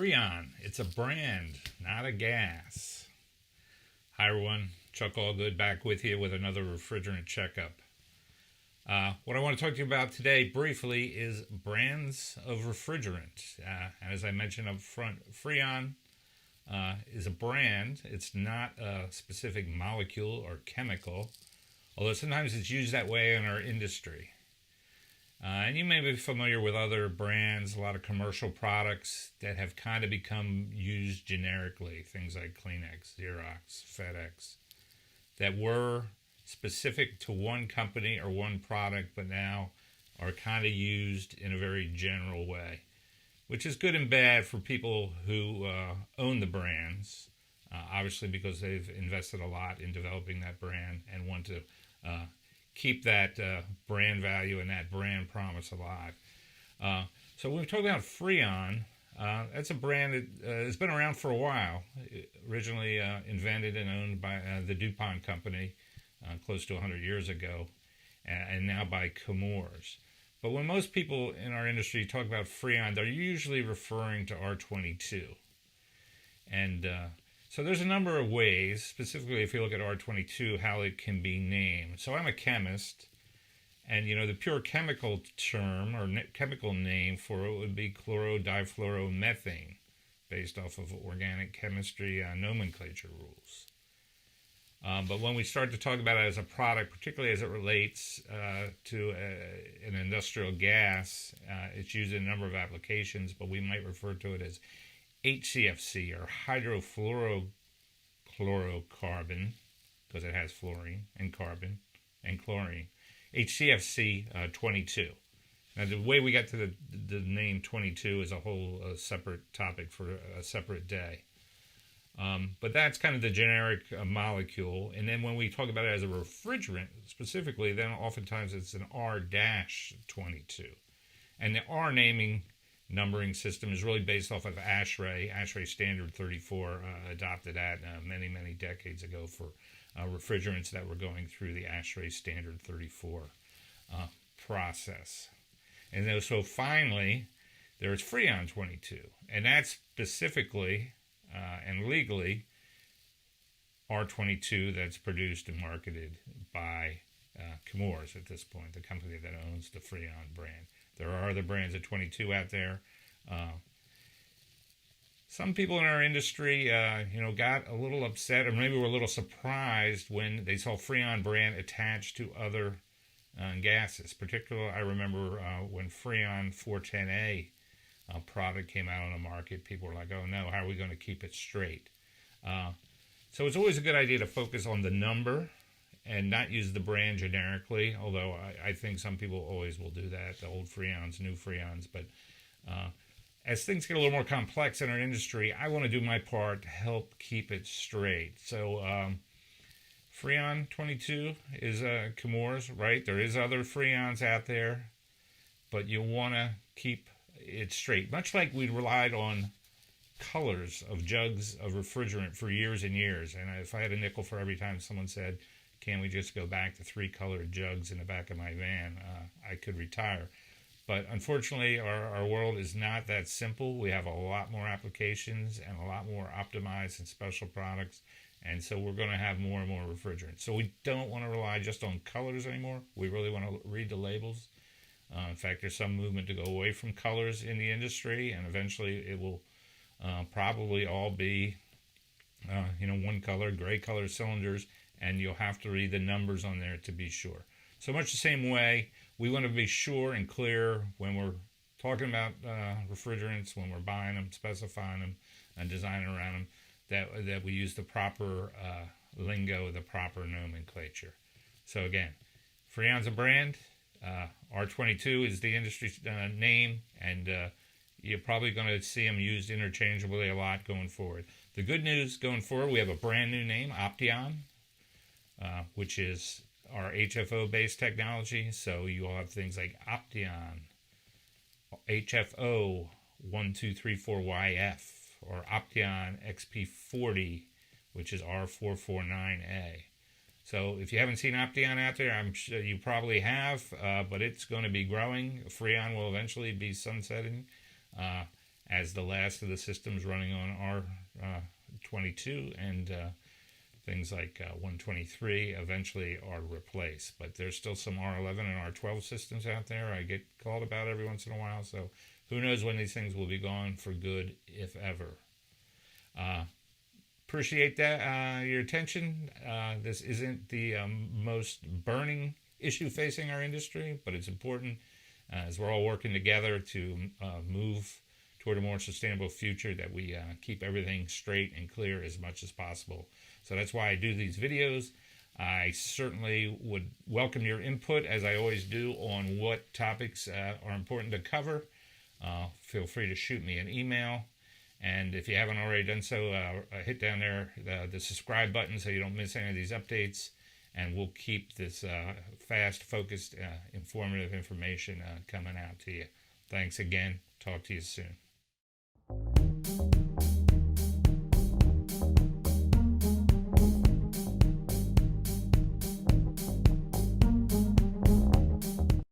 Freon, it's a brand, not a gas. Hi everyone, Chuck Allgood back with you with another refrigerant checkup. What I want to talk to you about today briefly is brands of refrigerant. As I mentioned up front, Freon is a brand. It's not a specific molecule or chemical, although sometimes it's used that way in our industry. And you may be familiar with other brands, a lot of commercial products that have kind of become used generically, things like Kleenex, Xerox, FedEx, that were specific to one company or one product, but now are kind of used in a very general way, which is good and bad for people who own the brands, obviously because they've invested a lot in developing that brand and want to keep that brand value and that brand promise alive. So when we talk about Freon, that's a brand that has been around for a while. Originally invented and owned by the DuPont company close to 100 years ago, and now by Chemours. But when most people in our industry talk about Freon, they're usually referring to R22. And so there's a number of ways, specifically if you look at R22, how it can be named. So I'm a chemist, and the pure chemical term or chemical name for it would be chlorodifluoromethane, based off of organic chemistry nomenclature rules. But when we start to talk about it as a product, particularly as it relates to an industrial gas, it's used in a number of applications, but we might refer to it as HCFC, or hydrofluorochlorocarbon, because it has fluorine and carbon and chlorine. HCFC 22. Now, the way we got to the name 22 is a whole separate topic for a separate day. But that's kind of the generic molecule. And then when we talk about it as a refrigerant specifically, then oftentimes it's an R-22. And the R numbering system is really based off of ASHRAE Standard 34, adopted that many decades ago for refrigerants that were going through the ASHRAE Standard 34 process. And so finally, there's Freon 22, and that's specifically and legally R22 that's produced and marketed by Chemours at this point, the company that owns the Freon brand. There are other brands of 22 out there. Some people in our industry, got a little upset, or maybe were a little surprised when they saw Freon brand attached to other gases. Particularly, I remember when Freon 410A product came out on the market, people were like, "Oh no, how are we going to keep it straight?" So it's always a good idea to focus on the number and not use the brand generically, although I think some people always will do that, the old Freons, new Freons. But as things get a little more complex in our industry, I want to do my part to help keep it straight. So Freon 22 is Chemours, right? There is other Freons out there, but you want to keep it straight. Much like we relied on colors of jugs of refrigerant for years and years. And if I had a nickel for every time someone said, "Can we just go back to 3 colored jugs in the back of my van?" I could retire. But unfortunately, our world is not that simple. We have a lot more applications and a lot more optimized and special products. And so we're going to have more and more refrigerants. So we don't want to rely just on colors anymore. We really want to read the labels. In fact, there's some movement to go away from colors in the industry, and eventually it will probably all be, one color, gray color cylinders, and you'll have to read the numbers on there to be sure. So much the same way, we want to be sure and clear when we're talking about refrigerants, when we're buying them, specifying them, and designing around them, that we use the proper lingo, the proper nomenclature. So again, Freon's a brand. R22 is the industry name, and you're probably going to see them used interchangeably a lot going forward. The good news going forward, we have a brand new name, Opteon, which is our HFO-based technology. So you will have things like Opteon, HFO 1234YF, or Opteon XP40, which is R449A. So if you haven't seen Opteon out there, I'm sure you probably have, but it's going to be growing. Freon will eventually be sunsetting, as the last of the systems running on R22 and things like 123 eventually are replaced. But there's still some R11 and R12 systems out there I get called about every once in a while, so who knows when these things will be gone for good, if ever. Appreciate that, your attention. This isn't the most burning issue facing our industry, but it's important as we're all working together to move toward a more sustainable future, that we keep everything straight and clear as much as possible. So that's why I do these videos. I certainly would welcome your input, as I always do, on what topics are important to cover. Feel free to shoot me an email. And if you haven't already done so, hit down there the subscribe button so you don't miss any of these updates. And we'll keep this fast, focused, informative information coming out to you. Thanks again. Talk to you soon.